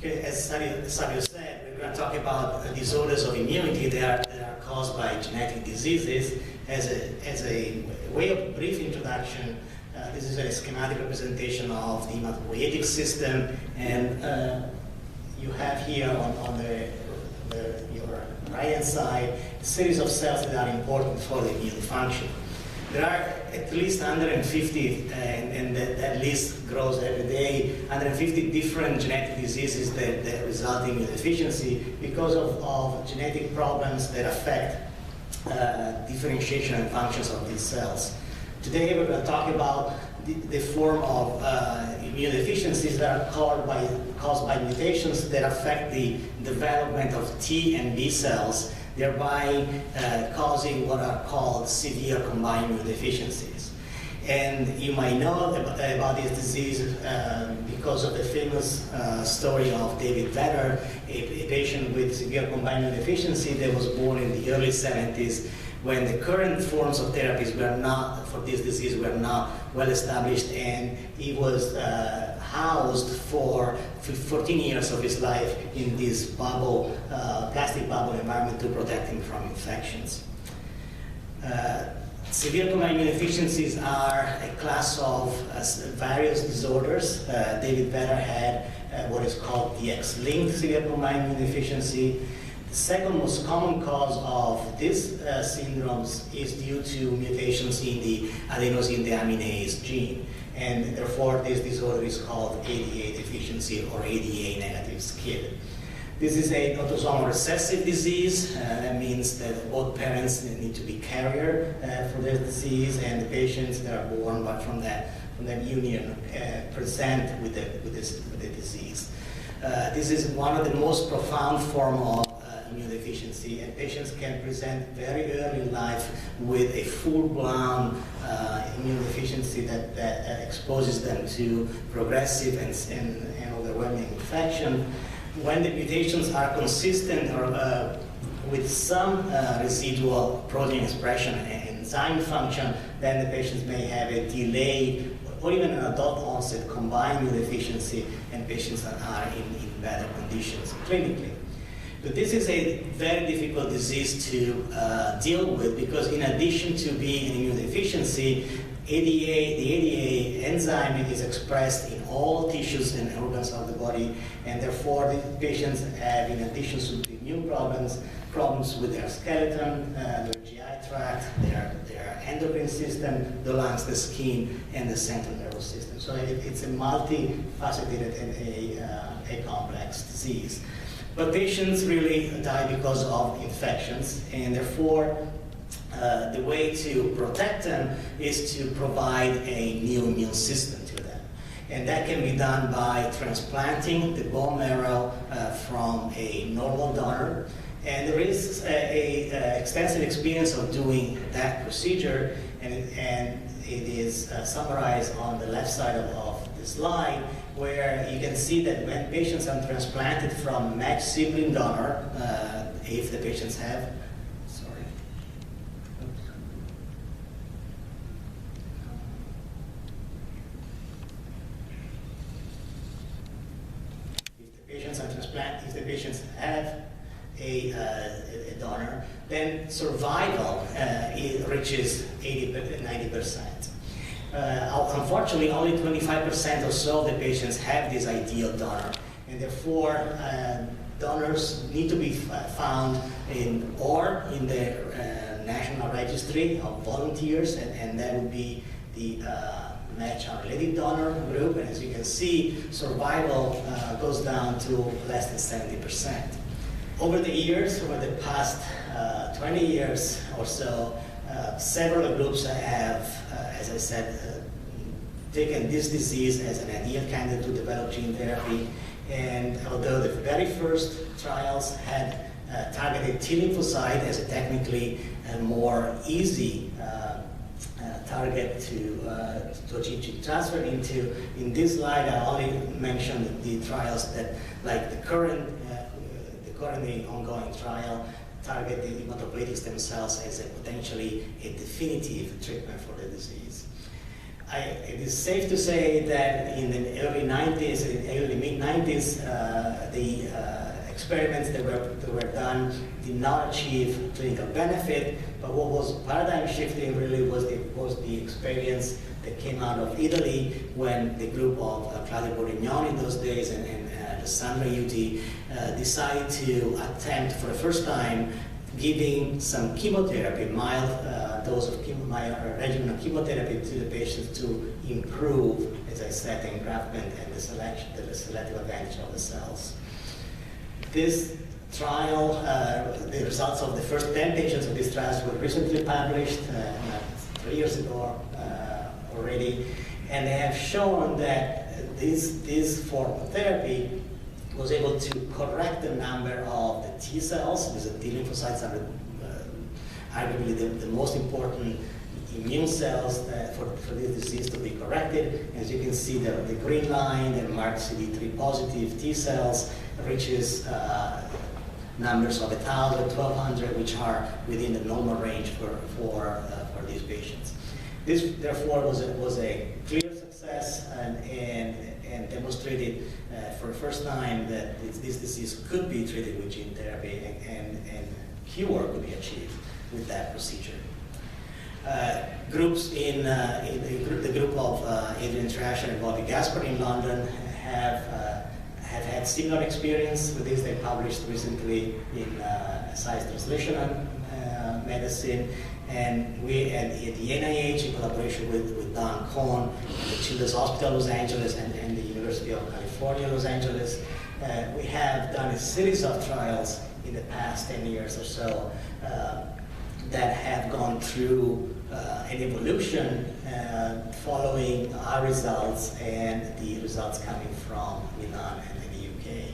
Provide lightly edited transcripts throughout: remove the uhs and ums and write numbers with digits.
Okay, as Savio said, we're going to talk about disorders of immunity that are caused by genetic diseases. As a way of brief introduction, this is a schematic representation of the hematopoietic system, and you have here on your right-hand side a series of cells that are important for the immune function. There are at least 150, and that list grows every day, 150 different genetic diseases that result in immunodeficiency because of genetic problems that affect differentiation and functions of these cells. Today we're going to talk about the form of immunodeficiencies that are caused by mutations that affect the development of T and B cells, thereby causing what are called severe combined immunodeficiencies. And you might know about this disease because of the famous story of David Vedder, a patient with severe combined immunodeficiency that was born in the early 70s, when the current forms of therapies were not, for this disease, were not well established, and he was housed for 14 years of his life in this bubble, plastic bubble environment to protect him from infections. Severe combined immunodeficiencies are a class of various disorders. David Vedder had what is called the X-linked severe combined immunodeficiency. The second most common cause of these syndromes is due to mutations in the adenosine deaminase gene, and therefore this disorder is called ADA deficiency or ADA-negative SCID. This is an autosomal recessive disease. That means that both parents need to be carrier for this disease, and the patients that are born from that union present with the disease. This is one of the most profound forms of immunodeficiency, and patients can present very early in life with a full-blown immunodeficiency that exposes them to progressive and overwhelming infection. When the mutations are consistent or with some residual protein expression and enzyme function, then the patients may have a delayed or even an adult onset combined immunodeficiency, and patients are in better conditions clinically. But this is a very difficult disease to deal with, because in addition to being an immunodeficiency, the ADA enzyme is expressed in all tissues and organs of the body, and therefore the patients have, in addition to the immune problems with their skeleton, their GI tract, their endocrine system, the lungs, the skin, and the central nervous system. So it's a multifaceted and a complex disease. But patients really die because of infections, and therefore the way to protect them is to provide a new immune system to them. And that can be done by transplanting the bone marrow from a normal donor. And there is a extensive experience of doing that procedure, and it is summarized on the left side of the slide, where you can see that when patients are transplanted from matched sibling donor, if the patients have, if the patients have a donor, then survival reaches 90%. Unfortunately, only 25% or so of the patients have this ideal donor, and therefore donors need to be found in the National Registry of Volunteers, and that would be the match unrelated donor group. And as you can see, survival goes down to less than 70%. Over the years, over the past 20 years or so, several groups have, as I said, taken this disease as an ideal candidate to develop gene therapy. And although the very first trials had targeted T lymphocyte as a technically more easy target to achieve gene transfer into, in this slide I only mentioned the trials that, like the currently ongoing trial, target the hematopoietic stem cells as a potentially a definitive treatment for the disease. it is safe to say that in the early 90s, early mid-90s, the experiments that were done did not achieve clinical benefit, but what was paradigm shifting really was the experience that came out of Italy when the group of Claudio Borrignoni in those days and Sandra Aiuti decided to attempt for the first time giving some chemotherapy, mild dose of regimen of chemotherapy to the patients to improve, as I said, the engraftment and the selective advantage of the cells. This trial, the results of the first 10 patients of this trial were recently published 3 years ago already, and they have shown that this form of therapy was able to correct the number of the T cells, because the T lymphocytes are arguably the most important immune cells for this disease to be corrected. As you can see, the green line, the marked CD3 positive T cells reaches numbers of 1,000, 1,200, which are within the normal range for these patients. This, therefore, was a clear success and demonstrated for the first time that this disease could be treated with gene therapy and cure could be achieved with that procedure. Groups in the group of Adrian Trasher and Bobby Gaspar in London have had similar experience with this. They published recently in Science Translational Medicine, and we at the NIH, in collaboration with Don Cohn, the Children's Hospital Los Angeles and the University of California Los Angeles, we have done a series of trials in the past 10 years or so that have gone through an evolution following our results and the results coming from Milan and the UK.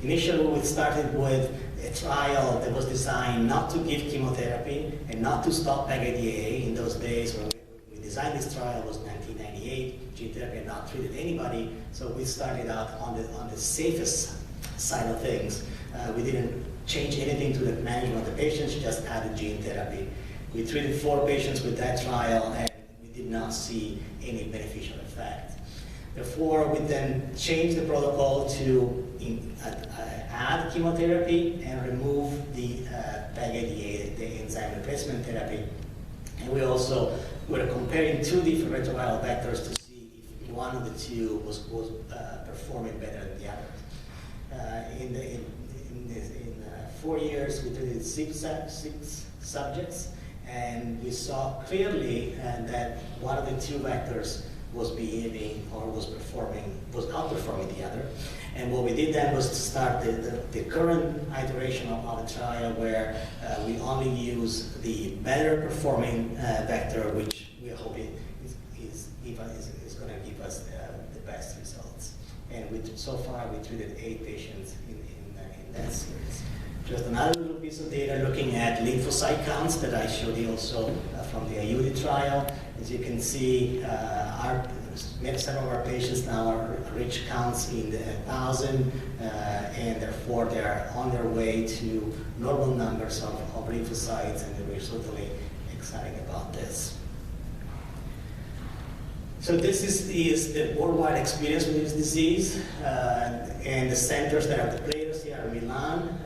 Initially, we started with a trial that was designed not to give chemotherapy and not to stop PEG-ADA. In those days, when we designed this trial, was 1998. Gene therapy had not treated anybody, so we started out on the safest side of things. We didn't change anything to the management of the patients, just added gene therapy. We treated 4 patients with that trial, and we did not see any beneficial effect. Therefore, we then changed the protocol to add chemotherapy and remove the PEG-ADA, the enzyme replacement therapy. And we also were comparing 2 different retroviral vectors to see if one of the 2 was performing better than the other. In 4 years, we treated 6 subjects, and we saw clearly that one of the 2 vectors was behaving or was outperforming the other. And what we did then was to start the current iteration of the trial, where we only use the better performing vector, which we are hoping is going to give us the best results. And so far, we treated 8 patients in that series. Just another little piece of data looking at lymphocyte counts that I showed you also from the Aiuti trial. As you can see, some of our patients now are rich counts in the 1,000, and therefore they are on their way to normal numbers of lymphocytes, and we're certainly excited about this. So this is the worldwide experience with this disease, and the centers that are the players here are Milan.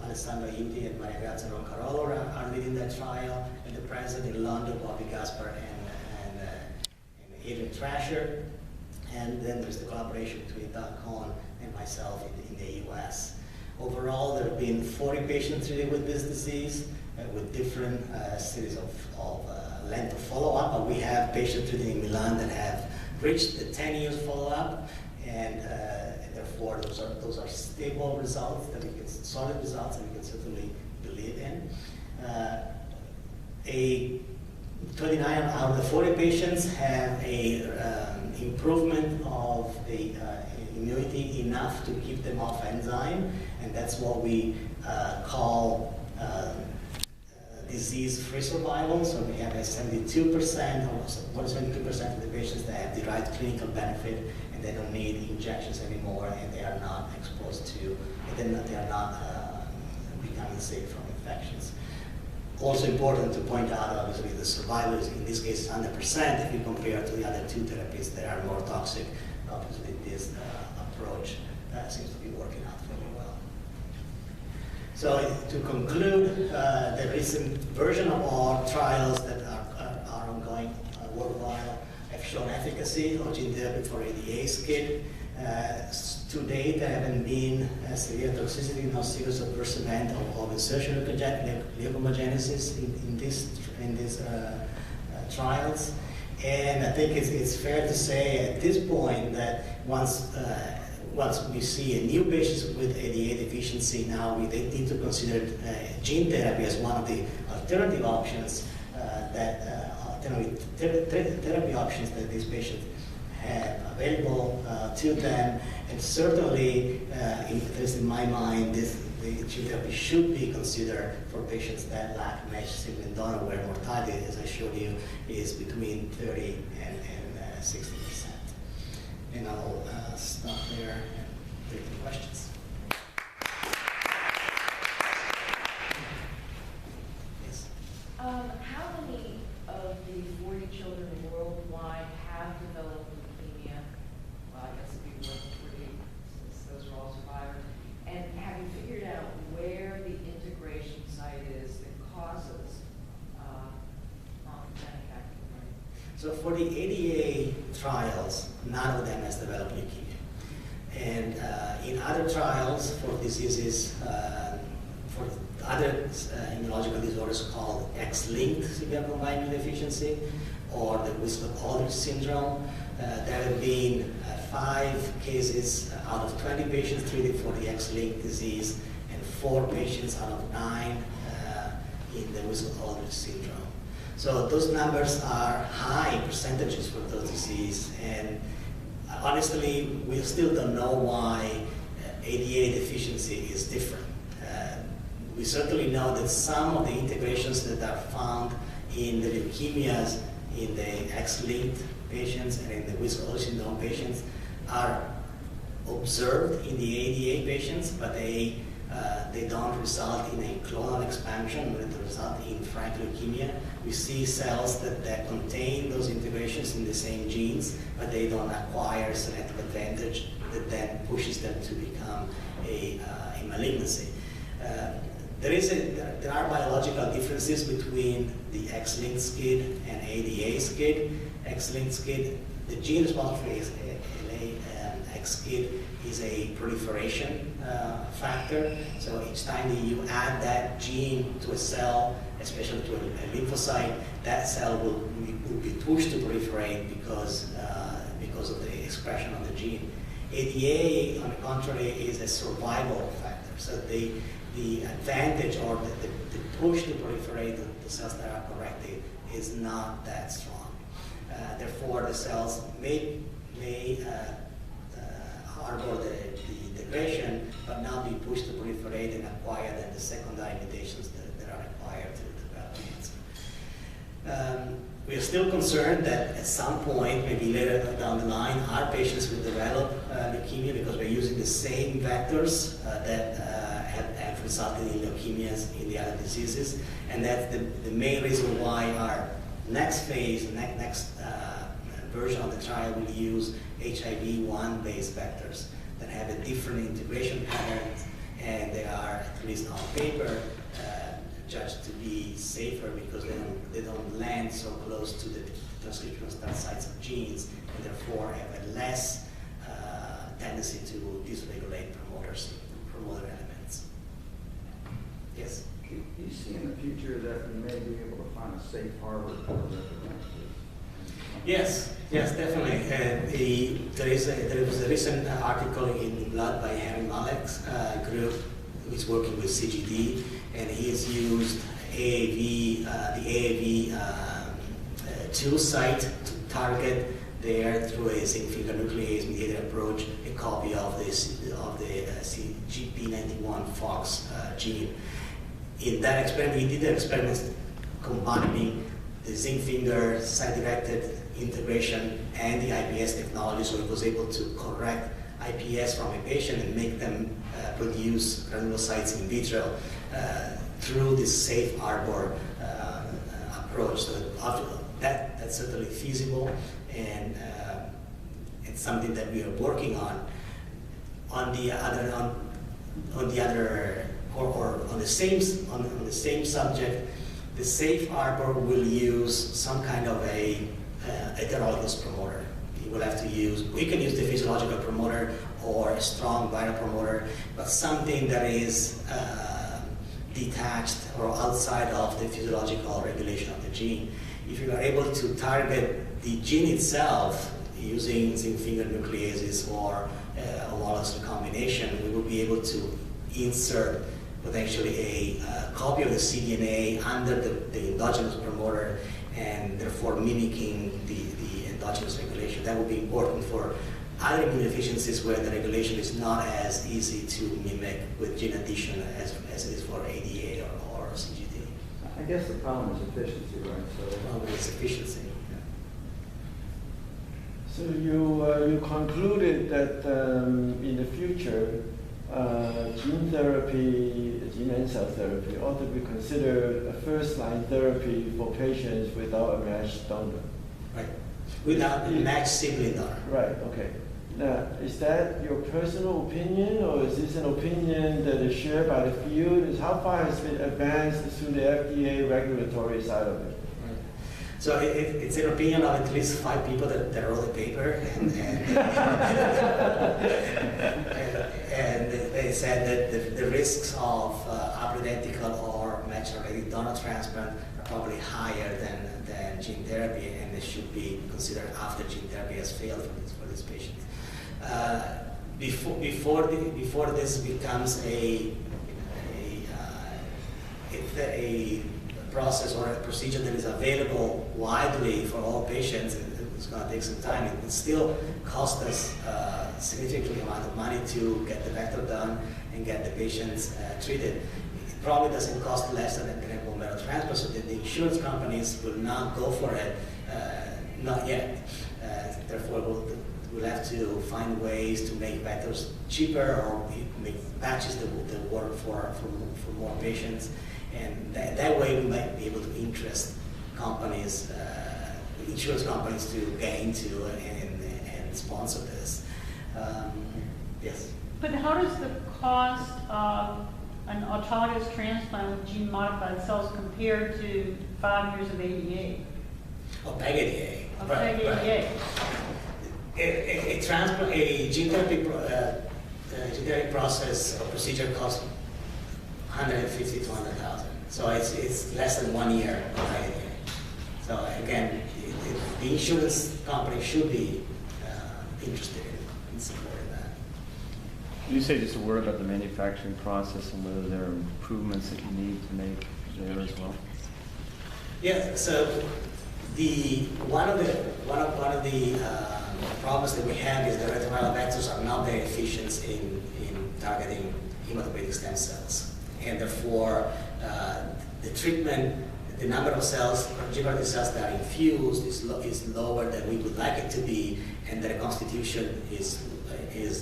Alessandro Aiuti and Maria Grazia Roncarolo are leading that trial, and the president in London, Bobby Gaspar and Adrian Trasher. And then there's the collaboration between Don Cohn and myself in the US. Overall, there have been 40 patients treated with this disease with different series of length of follow-up. But we have patients treated in Milan that have reached the 10 years follow-up, and therefore those are stable results, solid results that we can certainly believe in. 29 out of the 40 patients have a improvement of the immunity enough to keep them off enzyme, and that's what we call disease-free survival. So we have a 72%, almost 72% of the patients that have derived clinical benefit, and they don't need injections anymore, and they are not exposed to, and then they are not becoming sick from infections. Also important to point out, obviously, the survival is, in this case, 100% if you compare to the other two therapies that are more toxic. Obviously, this approach seems to be working out fairly well. So to conclude, the recent version of our trials that are ongoing worldwide have shown efficacy of gene therapy for ADA-SCID. To date, there haven't been severe toxicity, no serious adverse event of insertion leukogenesis in these trials. And I think it's fair to say at this point that once we see a new patient with ADA deficiency, now we need to consider gene therapy as one of the alternative options therapy options that these patients have available to them. And certainly, at least in my mind, the gene therapy should be considered for patients that lack mesh sibling donor, where mortality, as I showed you, is between 30 and 60%. And I'll stop there and take the questions. Yes? How many of the 40 children worldwide have developed leukemia? Well, I guess it'd be more than 40 since those are all survivors. And have you figured out where the integration site is that causes oncogenic activity? So for the ADA trials, none of them has developed leukemia. And in other trials for diseases, for other immunological disorders called X-linked severe combined immunodeficiency or the Whistler-Aldrich syndrome, there have been 5 cases out of 20 patients treated for the X-linked disease and 4 patients out of 9 in the Whistler-Aldrich syndrome. So those numbers are high percentages for those diseases, and honestly, we still don't know why ADA deficiency is different. We certainly know that some of the integrations that are found in the leukemias in the X-linked patients and in the Whistler-Aldrich syndrome patients are observed in the ADA patients, but they don't result in a clonal expansion, but they result in frank leukemia. We see cells that contain those integrations in the same genes, but they don't acquire selective advantage that then pushes them to become a malignancy. There are biological differences between the X-linked SCID and ADA-SCID. X-linked SCID, the gene responsible for X-SCID is a proliferation factor. So each time that you add that gene to a cell, especially to a lymphocyte, that cell will be pushed to proliferate because of the expression of the gene. ADA, on the contrary, is a survival factor. So the advantage or the push to proliferate the cells that are corrected is not that strong. Therefore, the cells may harbor the integration, but not be pushed to proliferate and acquire then the secondary mutations that are required to develop cancer. We are still concerned that at some point, maybe later down the line, our patients will develop leukemia because we're using the same vectors that have resulted in leukemias in the other diseases. And that's the main reason why our next phase, next version of the trial will use HIV-1 based vectors that have a different integration pattern, and they are, at least on paper, judged to be safer because they don't land so close to the transcriptional start sites of genes, and therefore have a less tendency to dysregulate promoter elements. Yes? Do you see in the future that we may be able to find a safe harbor for reproductive? Yes, definitely. There was a recent article in Blood by Henry Malek's group, who is working with CGD, and he has used the AAV2 site to target there through a zinc finger nuclease mediated approach a copy of the GP91 Fox gene. In that experiment, he did experiments combining the zinc finger site-directed integration and the IPS technology, so it was able to correct IPS from a patient and make them produce granulocytes in vitro. through this safe harbor approach. So that's certainly feasible, and it's something that we are working on. On the same subject, the safe harbor will use some kind of a heterologous promoter. We can use the physiological promoter or a strong viral promoter, but something that is detached or outside of the physiological regulation of the gene. If you are able to target the gene itself using zinc finger nucleases or homologous recombination, we will be able to insert potentially a copy of the cDNA under the endogenous promoter, and therefore mimicking the endogenous regulation. That would be important for other immunodeficiencies where the regulation is not as easy to mimic with gene addition as it is for ADA or CGD. I guess the problem is efficiency, right? So The problem is efficiency. So you concluded that in the future, gene therapy, gene and cell therapy ought to be considered a first-line therapy for patients without a matched donor. Right. Without a matched sibling donor. Right, okay. Now, is that your personal opinion, or is this an opinion that is shared by the field? How far has it advanced through the FDA regulatory side of it? So it's an opinion of at least 5 people that wrote the paper, and they said that the risks of identical or matched-already donor transplant are probably higher than gene therapy, and they should be considered after gene therapy has failed for these patients. Before this becomes a process or a procedure that is available widely for all patients, it's going to take some time. It will still cost us a significant amount of money to get the vector done and get the patients treated. It probably doesn't cost less than a bone marrow transplant, so that the insurance companies will not go for it, not yet. Therefore, we'll have to find ways to make vectors cheaper or make batches that work for more patients. And that way we might be able to interest companies, insurance companies to get into and sponsor this. Yes? But how does the cost of an autologous transplant with gene-modified cells compare to 5 years of ADA? Or PEG-ADA. Of PEG-ADA. A gene therapy process or procedure costs $150,000 to $200,000. So it's less than 1 year of ADA. So again, the insurance company should be interested in supporting that. Can you say just a word about the manufacturing process and whether there are improvements that you need to make there as well? Yeah. So one of the problems that we have is that retroviral vectors are not very efficient in targeting hematopoietic stem cells. And therefore, the treatment, the number of cells, particularly cells that are infused, is lower than we would like it to be, and the reconstitution is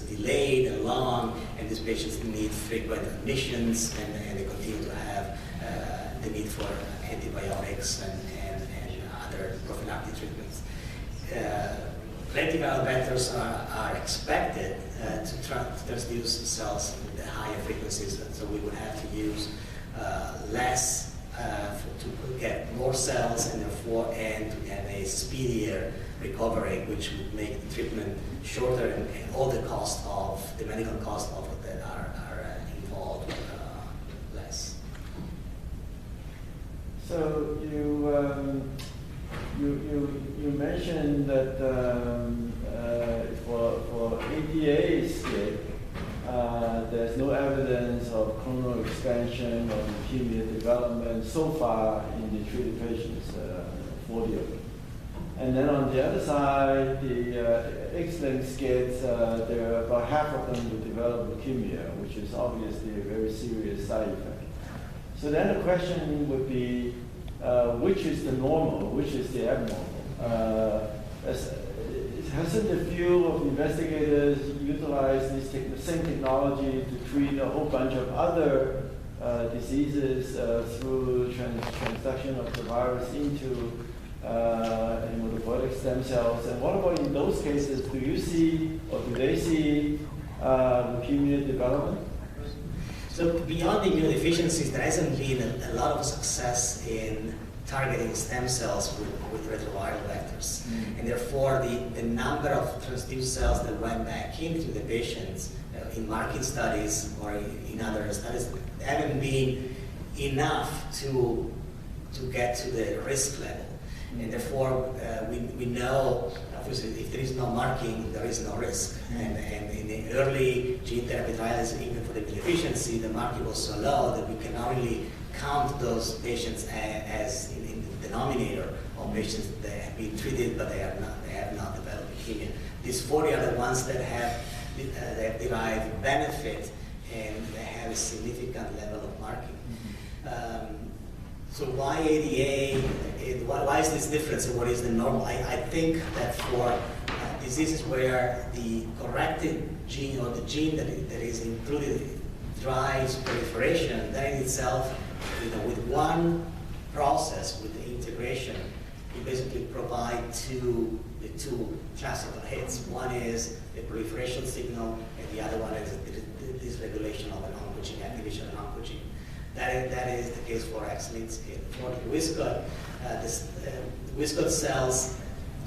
delayed and long, and these patients need frequent admissions, and they continue to have the need for antibiotics and other prophylactic treatments. Lentiviral vectors are expected to transduce cells with the higher frequencies, so we would have to use less to get more cells, and therefore to have a speedier recovery, which would make the treatment shorter, and all the medical costs of that are involved less. So you mentioned that for ADA-SCID, there's no evidence of clonal expansion or leukemia development so far in the treated patients, 40 of them. And then on the other side, the X-linked SCIDs, there are about half of them will develop leukemia, which is obviously a very serious side effect. So then the question would be, which is the normal, which is the abnormal? Hasn't the field of investigators utilized this same technology to treat a whole bunch of other diseases through transduction of the virus into hematopoietic stem cells. And what about in those cases? Do you see, or do they see leukemia development? So beyond the immunodeficiencies, there hasn't been a lot of success in targeting stem cells with retroviral vectors. And therefore, the number of transduced cells that went back into the patients in marking studies or in other studies haven't been enough to get to the risk level. And therefore, we know, obviously, if there is no marking, there is no risk. And in the early gene therapy trials, even for the immunodeficiency, the marking was so low that we can only count those patients as in the denominator of patients that have been treated, but they have not developed leukemia. These 40 are the ones that have derived benefit and they have a significant level of marking. So why ADA? Why is this different? So what is the normal? I think that for diseases where the corrected gene or the gene that is included drives proliferation, that in itself, with one process, with the integration, you basically provide the two classical hits. One is the proliferation signal, and the other one is the dysregulation of an oncogene, activation of an oncogene. That is the case for X-linked SCID. For the WISCOT, WISCOT cells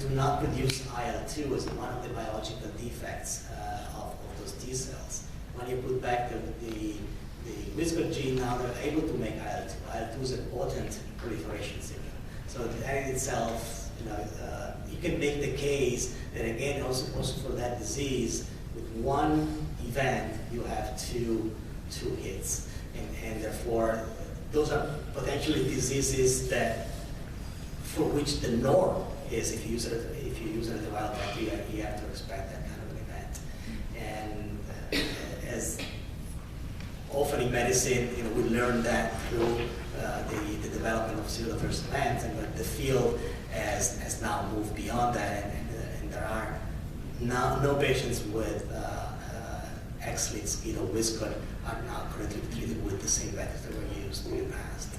do not produce IL-2 as one of the biological defects of those T cells. When you put back the WISCOT gene, now they're able to make IL-2. IL-2 is a potent proliferation signal. So that in itself, you can make the case that again, also for that disease, with one event, you have two hits. And therefore, those are potentially diseases that, for which the norm is if you use a viral vector, you have to expect that kind of an event. And as often in medicine, we learn that through the development of pseudo-adverse events, and the field has now moved beyond that, and there are now no patients with X-linked SCID or WISCOT are now currently treated with the same vectors that were used in the past.